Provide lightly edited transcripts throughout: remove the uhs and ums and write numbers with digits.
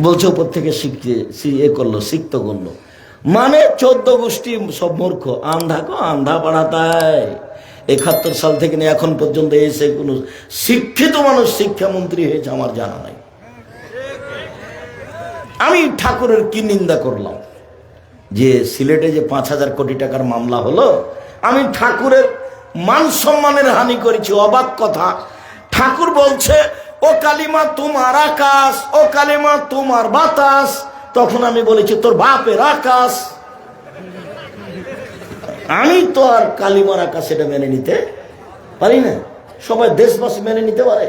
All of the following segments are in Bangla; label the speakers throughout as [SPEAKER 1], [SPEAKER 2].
[SPEAKER 1] বলছে উপর থেকে করলো, সিক্ত করলো। মানে 14 গোষ্ঠী সব মূর্খ, আন্ধা কো আন্ধা পড়াতায়। 71 সাল থেকে নিয়ে এখন পর্যন্ত এসে কোন শিক্ষিত মানুষ শিক্ষামন্ত্রী হয়েছে আমার জানা নাই। আমি ঠাকুরের কি নিন্দা করলাম যে সিলেটে যে 5,000 কোটি টাকার মামলা হলো, আমি ঠাকুরের মান সম্মানের হানি করেছি। অবাক কথা, ঠাকুর বলছে ও কালিমা তোমার আকাশ, ও কালিমা তোমার বাতাস। তখন আমি বলেছি তোর বাপের আকাশ। আমি তো আর কালিমার আকাশ এটা মেনে নিতে পারি না। সবাই দেশবাসী মেনে নিতে পারে।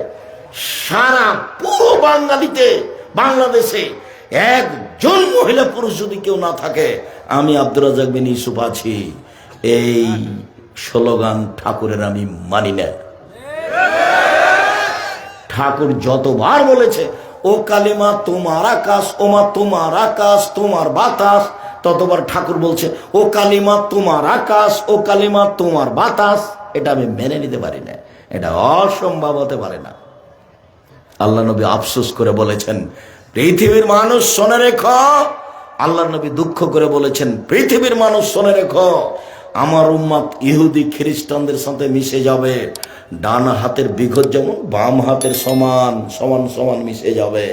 [SPEAKER 1] সারা পুরো বাঙালিতে, বাংলাদেশে একজন মহিলা পুরুষ যদি কেউ না থাকে, আমি আব্দুর রাজ্জাক বিন ইউসুফ আছি। এই স্লোগান ঠাকুরের আমি মানি না। ঠাকুর যতবার বলেছে ও কালিমা তোমার আকাশ, ওমা তোমার আকাশ তোমার বাতাস, ততবার ঠাকুর বলছে ও কালিমা তোমার আকাশ, ও কালিমা তোমার বাতাস। এটা আমি মেনে নিতে পারি না, এটা অসম্ভব হতে পারে না। আল্লাহ নবী আফসোস করে বলেছেন পৃথিবীর মানুষ শোনে রেখো। আল্লাহ নবী দুঃখ করে বলেছেন পৃথিবীর মানুষ শোনে রেখো, আমার উম্মত ইহুদি খ্রিস্টানদের সাথে মিশে যাবে। ডান হাতের বিঘত যেমন বাম হাতের সমান সমান সমান মিশে যাবে।